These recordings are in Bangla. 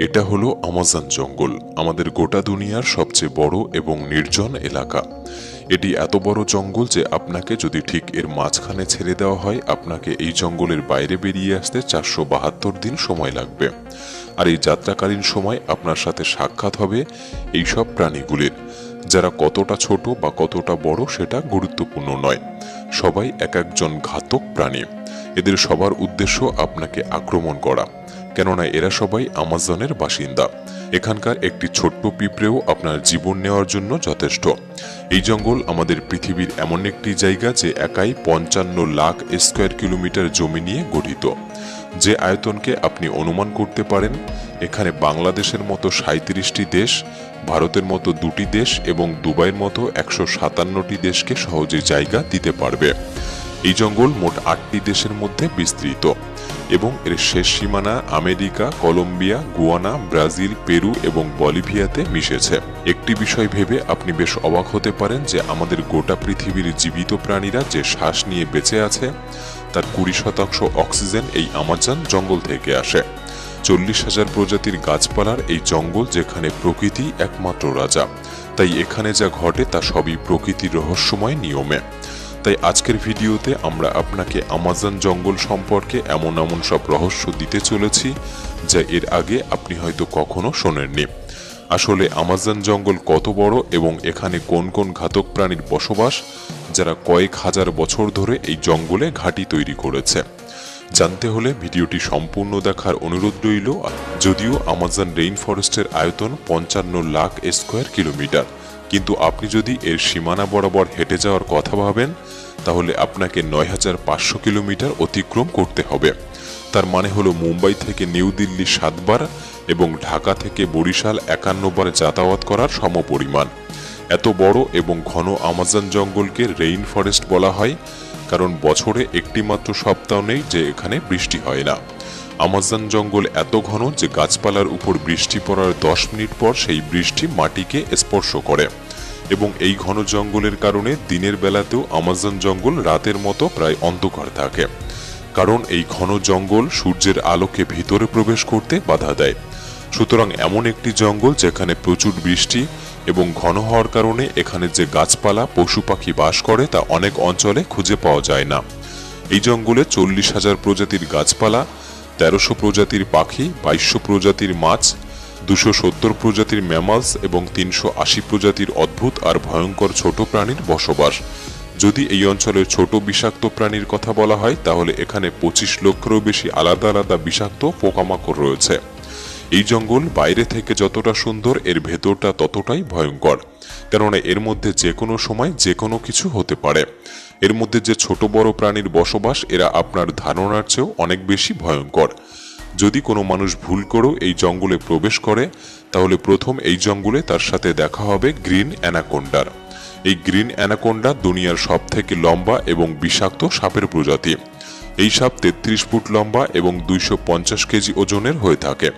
এটা হলো আমাজন জঙ্গল, আমাদের গোটা দুনিয়ার সবচেয়ে বড় এবং নির্জন এলাকা। এটি এত বড় জঙ্গল যে আপনাকে যদি ঠিক এর মাঝখানে ছেড়ে দেওয়া হয়, আপনাকে এই জঙ্গলের বাইরে বেরিয়ে আসতে 472 দিন সময় লাগবে। আর এই যাত্রাকালীন সময় আপনার সাথে সাক্ষাৎ হবে এই সব প্রাণীগুলির, যারা কতটা ছোট বা কতটা বড় সেটা গুরুত্বপূর্ণ নয়। সবাই এক একজন ঘাতক প্রাণী। এদের সবার উদ্দেশ্য আপনাকে আক্রমণ করা, কেননা এরা সবাই আমাজনের বাসিন্দা। এখানকার একটি ছোট্ট পিঁপড়েও আপনার জীবন নেওয়ার জন্য যথেষ্ট। এই জঙ্গল আমাদের পৃথিবীর এমন একটি জায়গা যে একাই 55 লাখ স্কয়ার কিলোমিটার জমি নিয়ে গঠিত। যে আয়তনকে আপনি অনুমান করতে পারেন, এখানে বাংলাদেশের মতো 37টি দেশ, ভারতের মতো 2টি দেশ এবং দুবাইয়ের মতো 157টি দেশকে সহজে জায়গা দিতে পারবে। এই জঙ্গল মোট 8টি দেশের মধ্যে বিস্তৃত এবং এর শেষ সীমানা America, Colombia, Guyana, Brazil, Peru এবং বলিভিয়াতে মিশেছে। একটি বিষয় ভেবে আপনি বেশ অবাক হতে পারেন যে আমাদের গোটা পৃথিবীর জীবিত প্রাণীরা যে শ্বাস নিয়ে বেঁচে আছে তার 20% অক্সিজেন এই আমাজন জঙ্গল থেকে আসে। 40,000 প্রজাতির গাছপালার এই জঙ্গল, যেখানে প্রকৃতি একমাত্র রাজা। তাই এখানে যা ঘটে তা সবই প্রকৃতির রহস্যময় নিয়মে। তাই আজকের ভিডিওতে আমরা আপনাকে আমাজন জঙ্গল সম্পর্কে এমন এমন সব রহস্য দিতে চলেছি যা এর আগে আপনি হয়তো কখনো শোনেননি। আসলে আমাজন জঙ্গল কত বড় এবং এখানে কোন কোন ঘাতক প্রাণীর বসবাস, যারা কয়েক হাজার বছর ধরে এই জঙ্গলে ঘাঁটি তৈরি করেছে। জানতে হলে ভিডিওটি সম্পূর্ণ দেখার অনুরোধ রইল। যদিও আমাজন রেইন ফরেস্টের আয়তন 55 লাখ স্কয়ার কিলোমিটার, কিন্তু আপনি যদি এর সীমানা বরাবর হেঁটে যাওয়ার কথা ভাবেন তাহলে আপনাকে 9,500 কিলোমিটার অতিক্রম করতে হবে। তার মানে হলো মুম্বাই থেকে নিউ দিল্লি 7 বার এবং ঢাকা থেকে বরিশাল 51 বার যাতায়াত করার সমপরিমাণ। এত বড় এবং ঘন আমাজন জঙ্গলকে রেইন ফরেস্ট বলা হয় কারণ বছরে একটি মাত্র সপ্তাহ নেই যে এখানে বৃষ্টি হয় না। আমাজন জঙ্গল এত ঘন যে গাছপালার উপর বৃষ্টি পড়ার 10 মিনিট পর সেই বৃষ্টি মাটিকে স্পর্শ করে এবং এই ঘন জঙ্গলের কারণে দিনের বেলাতেও আমাজন জঙ্গল রাতের মতো প্রায় অন্ধকার থাকে, কারণ এই ঘন জঙ্গল সূর্যের আলোকে ভিতরে প্রবেশ করতে বাধা দেয়। সুতরাং এমন একটি জঙ্গল যেখানে প্রচুর বৃষ্টি এবং ঘন হওয়ার কারণে এখানে যে গাছপালা, পশু পাখি বাস করে তা অনেক অঞ্চলে খুঁজে পাওয়া যায় না। এই জঙ্গলে 40,000 প্রজাতির গাছপালা, 1300 প্রজাতির পাখি, 2200 প্রজাতির মাছ, 270 প্রজাতির ম্যামালস এবং 380 প্রজাতির অদ্ভুত আর ভয়ঙ্কর ছোট প্রাণীর বসবাস। যদি এই অঞ্চলের ছোট বিষাক্ত প্রাণীর কথা বলা হয় তাহলে এখানে 25 লক্ষেরও বেশি আলাদা আলাদা বিষাক্ত পোকামাকড় রয়েছে। এই জঙ্গল বাইরে থেকে যতটা সুন্দর, এর ভেতরটা ততটাই ভয়ঙ্কর, কেননা এর মধ্যে যে কোনো সময় যে কোনো কিছু হতে পারে। এর মধ্যে যে ছোট বড় প্রাণীর বসবাস, এরা আপনার ধারণার চেয়েও অনেক বেশি ভয়ঙ্কর। যদি কোনো মানুষ ভুল করেও এই জঙ্গলে প্রবেশ করে তাহলে প্রথম এই জঙ্গলে তার সাথে দেখা হবে গ্রিন অ্যানাকোন্ডার। এই গ্রিন অ্যানাকোন্ডা দুনিয়ার সব থেকে লম্বা এবং বিষাক্ত সাপের প্রজাতি। এই সাপ 33 ফুট লম্বা এবং 250 কেজি ওজনের হয়ে থাকে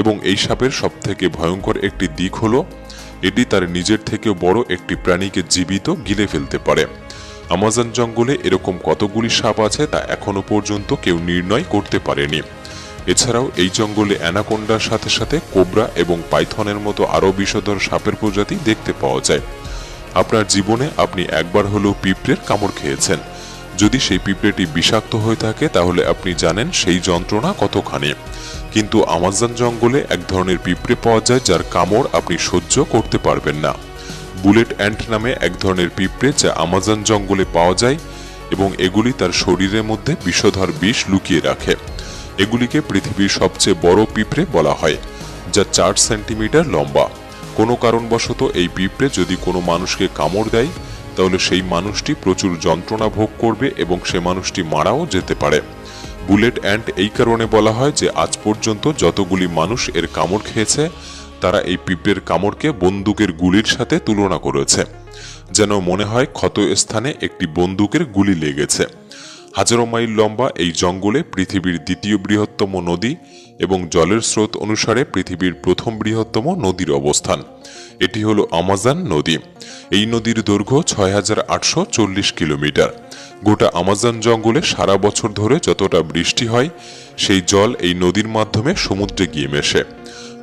এবং এই সাপের সব থেকে ভয়ঙ্কর একটি দিক হলো এটি তার নিজের থেকে বড় একটি প্রাণীকে জীবিত গিলে ফেলতে পারে। আমাজন জঙ্গলে এরকম কতগুলি সাপ আছে তা এখনো পর্যন্ত কেউ নির্ণয় করতে পারেনি। এছাড়াও এই জঙ্গলে অ্যানাকোন্ডার সাথে সাথে কোবরা এবং পাইথনের মতো আরও বিষধর সাপের প্রজাতি দেখতে পাওয়া যায়। আপনার জীবনে আপনি একবার হলেও পিঁপড়ের কামড় খেয়েছেন। যদি সেই পিঁপড়েটি বিষাক্ত হয়ে থাকে তাহলে আপনি জানেন সেই যন্ত্রণা কতখানি। কিন্তু আমাজন জঙ্গলে এক ধরনের পিঁপড়ে পাওয়া যায় যার কামড় আপনি সহ্য করতে পারবেন না। বুলেট অ্যান্ট নামে এক ধরনের পিঁপড়ে যা আমাজন জঙ্গলে পাওয়া যায় এবং এগুলি তার শরীরের মধ্যে বিষধর বিষ লুকিয়ে রাখে। এগুলিকে পৃথিবীর সবচেয়ে বড় পিঁপড়ে বলা হয়, যা 4 সেন্টিমিটার লম্বা। কোনো কারণবশত এই পিঁপড়ে যদি কোনো মানুষকে কামড় দেয় তাহলে সেই মানুষটি প্রচুর যন্ত্রণা ভোগ করবে এবং সে মানুষটি মারাও যেতে পারে। বুলেট অ্যান্ট এই কারণে বলা হয় যে আজ পর্যন্ত যতগুলি মানুষ এর কামড় খেয়েছে তারা এই পিঁপড়ের কামড়কে বন্দুকের গুলির সাথে তুলনা করেছে, যেন মনে হয় ক্ষত স্থানে একটি বন্দুকের গুলি লেগেছে। হাজারো মাইল লম্বা এই জঙ্গলে পৃথিবীর দ্বিতীয় বৃহত্তম নদী এবং জলের স্রোত অনুসারে পৃথিবীর প্রথম বৃহত্তম নদীর অবস্থান। এটি হলো আমাজন নদী। এই নদীর দৈর্ঘ্য ৬,৮৪০ কিলোমিটার। গোটা আমাজন জঙ্গলে সারা বছর ধরে যতটা বৃষ্টি হয় সেই জল এই নদীর মাধ্যমে সমুদ্রে গিয়ে মেশে।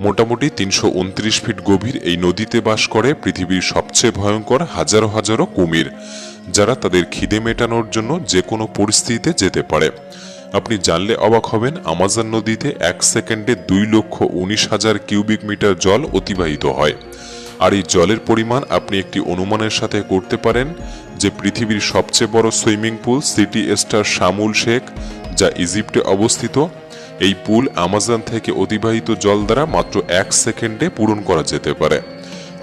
মোটামুটি ৩২৯ ফিট গভীর এই নদীতে বাস করে পৃথিবীর সবচেয়ে ভয়ঙ্কর হাজারো হাজারো কুমির, যারা তাদের খিদে মেটানোর জন্য যে কোনো পরিস্থিতিতে যেতে পারে। আপনি জানলে অবাক হবেন, আমাজন নদীতে ১ সেকেন্ডে ২,১৯,০০০ কিউবিক মিটার জল অতিবাহিত হয়। আর এই জলের পরিমাণ আপনি একটি অনুমানের সাথে করতে পারেন যে পৃথিবীর সবচেয়ে বড় swimming pool city star শামুল Sheikh, যা ইজিপ্টে অবস্থিত, এই পুল আমাজন থেকে অতিবাহিত জল দ্বারা মাত্র ১ সেকেন্ডে পূরণ করা যেতে পারে।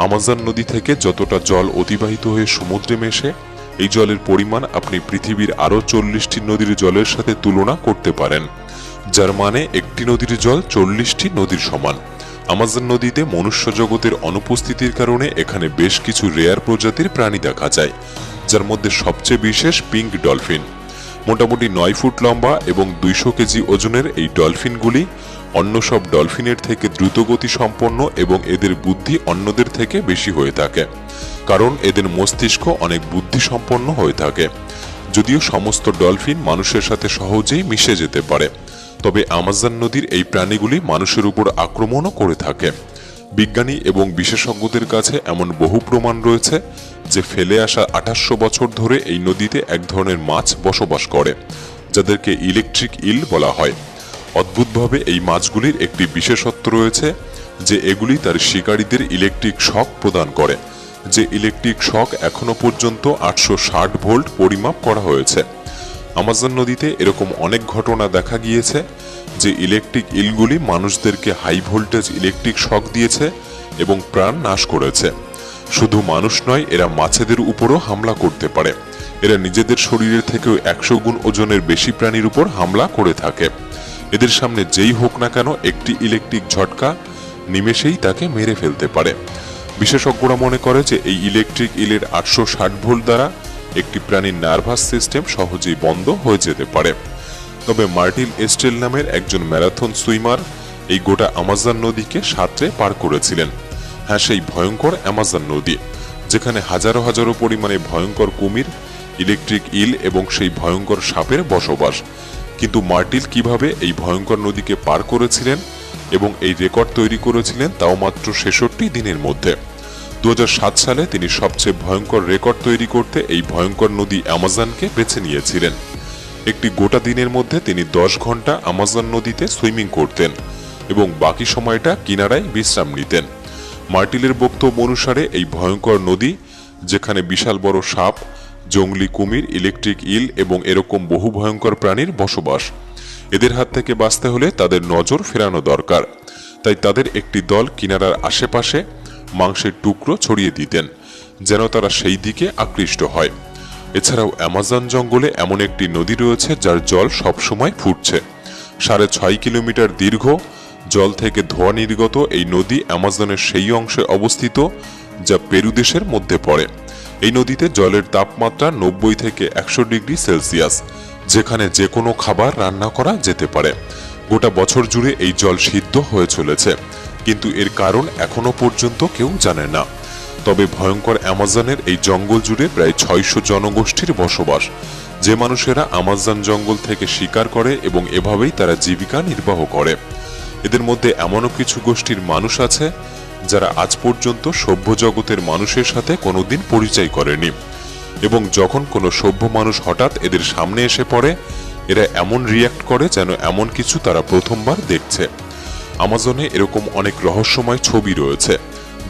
আমাজন নদী থেকে যতটা জল অতিবাহিত হয়ে সমুদ্রে মেশে, এই জলের পরিমাণ আপনি পৃথিবীর আরও ৪০টি নদীর জলের সাথে তুলনা করতে পারেন, যার মানে একটি নদীর জল ৪০টি নদীর সমান। আমাজন নদীতে মনুষ্য জগতের অনুপস্থিতির কারণে এখানে বেশ কিছু রেয়ার প্রজাতির প্রাণী দেখা যায়, যার মধ্যে সবচেয়ে বিশেষ পিঙ্ক ডলফিন। মোটামুটি ৯ ফুট লম্বা এবং ২০০ কেজি ওজনের এই ডলফিনগুলি অন্য সব ডলফিনের থেকে দ্রুতগতি সম্পন্ন এবং এদের বুদ্ধি অন্যদের থেকে বেশি হয়ে থাকে, কারণ এদের মস্তিষ্ক অনেক বুদ্ধিসম্পন্ন হয়ে থাকে। যদিও সমস্ত ডলফিন মানুষের সাথে সহজেই মিশে যেতে পারে, তবে আমাজন নদীর এই প্রাণীগুলি মানুষের উপর আক্রমণও করে থাকে। বিজ্ঞানী এবং বিশেষজ্ঞদের কাছে এমন বহু প্রমাণ রয়েছে যে ফেলে আসা ২৮০০ বছর ধরে এই নদীতে এক ধরনের মাছ বসবাস করে, যাদেরকে ইলেকট্রিক ইল বলা হয়। অদ্ভুতভাবে এই মাছগুলির একটি বিশেষত্ব রয়েছে যে এগুলি তার শিকারীদের ইলেকট্রিক শক প্রদান করে, যে ইলেকট্রিক শক এখনো পর্যন্ত ৮৬০ ভোল্ট পরিমাপ করা হয়েছে। আমাজন নদীতে এরকম অনেক ঘটনা দেখা গিয়েছে যে ইলেকট্রিক ইলগুলি মানুষদেরকে হাই ভোল্টেজ ইলেকট্রিক শক দিয়েছে এবং প্রাণ নাশ করেছে। শুধু মানুষ নয়, এরা মাছেদের উপরও হামলা করতে পারে। এরা নিজেদের শরীরের থেকেও ১০০ গুণ ওজনের বেশি প্রাণীর উপর হামলা করে থাকে। এদের সামনে যেই হোক না কেন একটি ইলেকট্রিক ঝটকা নিমেষেই তাকে মেরে ফেলতে পারে। বিশেষজ্ঞরা মনে করে যে এই ইলেকট্রিক ইলের ৮৬০ ভোল্ট দ্বারা একটি প্রাণীর নার্ভাস সিস্টেম সহজেই বন্ধ হয়ে যেতে পারে। তবে মার্টিন এস্টেল নামের একজন ম্যারাথন সুইমার এই গোটা আমাজন নদীকে সাঁতরে পার করেছিলেন। হ্যাঁ, সেই ভয়ঙ্কর আমাজন নদী, যেখানে হাজারো হাজারো পরিমাণে ভয়ঙ্কর কুমির, ইলেকট্রিক ইল এবং সেই ভয়ঙ্কর সাপের বসবাস। কিন্তু মার্টিল কিভাবে এই ভয়ঙ্কর নদীকে পার করেছিলেন এবং এই রেকর্ড তৈরি করেছিলেন, তাও মাত্র ৬৬ দিনের মধ্যে। ২০০৭ সালে তিনি সবচেয়ে ভয়ঙ্কর রেকর্ড তৈরি করতে এই ভয়ঙ্কর নদী আমাজনকে বেছে নিয়েছিলেন। একটি গোটা দিনের মধ্যে তিনি ১০ ঘন্টা আমাজন নদীতে সুইমিং করতেন এবং বাকি সময়টা কিনারায় বিশ্রাম নিতেন। মার্টিলের বক্তব্য অনুসারে এই ভয়ঙ্কর নদী, যেখানে বিশাল বড় সাপ, জঙ্গলি কুমির, ইলেকট্রিক ইল এবং এরকম বহু ভয়ঙ্কর প্রাণীর বসবাস, এদের হাত থেকে বাঁচতে হলে তাদের নজর ফেরানো দরকার। তাই তাদের একটি দল কিনারার আশেপাশে মাংসের টুকরো ছড়িয়ে দিতেন, যেন তারা সেই দিকে আকৃষ্ট হয়। এছাড়াও আমাজন জঙ্গলে এমন একটি নদী রয়েছে যার জল সবসময় ফুটছে। ৬.৫ কিলোমিটার দীর্ঘ, জল থেকে ধোঁয়া নির্গত এই নদী আমাজনের সেই অংশে অবস্থিত যা পেরু দেশের মধ্যে পড়ে। এই নদীতে জলের তাপমাত্রা ৯০ থেকে ১০০ ডিগ্রি সেলসিয়াস, যেখানে যে কোনো খাবার রান্না করা যেতে পারে। গোটা বছর জুড়ে এই জল সিদ্ধ হয়ে চলেছে, কিন্তু এর কারণ এখনো পর্যন্ত কেউ জানে না। তবে ভয়ঙ্কর আমাজনের এই জঙ্গল জুড়ে প্রায় ৬০০ জনগোষ্ঠীর বসবাস, যে মানুষেরা আমাজন জঙ্গল থেকে শিকার করে এবং এভাবেই তারা জীবিকা নির্বাহ করে। এদের মধ্যে এমনও কিছু গোষ্ঠীর মানুষ আছে যারা আজ পর্যন্ত সভ্য জগতের মানুষের সাথে কোনোদিন পরিচয় করেনি, এবং যখন কোনো সভ্য মানুষ হঠাৎ এদের সামনে এসে পড়ে, এরা এমন রিয়্যাক্ট করে যেন এমন কিছু তারা প্রথমবার দেখছে। আমাজনে এরকম অনেক রহস্যময় ছবি রয়েছে,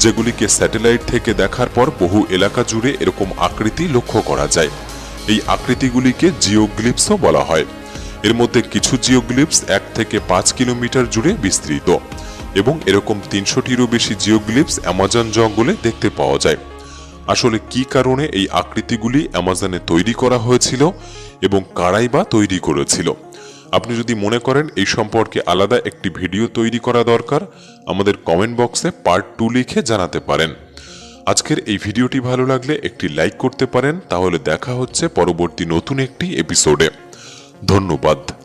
যেগুলিকে স্যাটেলাইট থেকে দেখার পর বহু এলাকা জুড়ে এরকম আকৃতি লক্ষ্য করা যায়। এই আকৃতিগুলিকে জিওগ্লিপসও বলা হয়। এর মধ্যে কিছু জিওগ্লিপস ১ থেকে ৫ কিলোমিটার জুড়ে বিস্তৃত, এবং এরকম ৩০০টিরও বেশি জিওগ্লিপস আমাজন জঙ্গলে দেখতে পাওয়া যায়। আসলে কি কারণে এই আকৃতিগুলি আমাজনে তৈরি করা হয়েছিল এবং কারাই বা তৈরি করেছিল? আপনি যদি মনে করেন এই সম্পর্কে আলাদা একটি ভিডিও তৈরি করা দরকার, আমাদের কমেন্ট বক্সে পার্ট 2 লিখে জানাতে পারেন। আজকের এই ভিডিওটি ভালো লাগলে একটি লাইক করতে পারেন। তাহলে দেখা হচ্ছে পরবর্তী নতুন একটি এপিসোডে। ধন্যবাদ।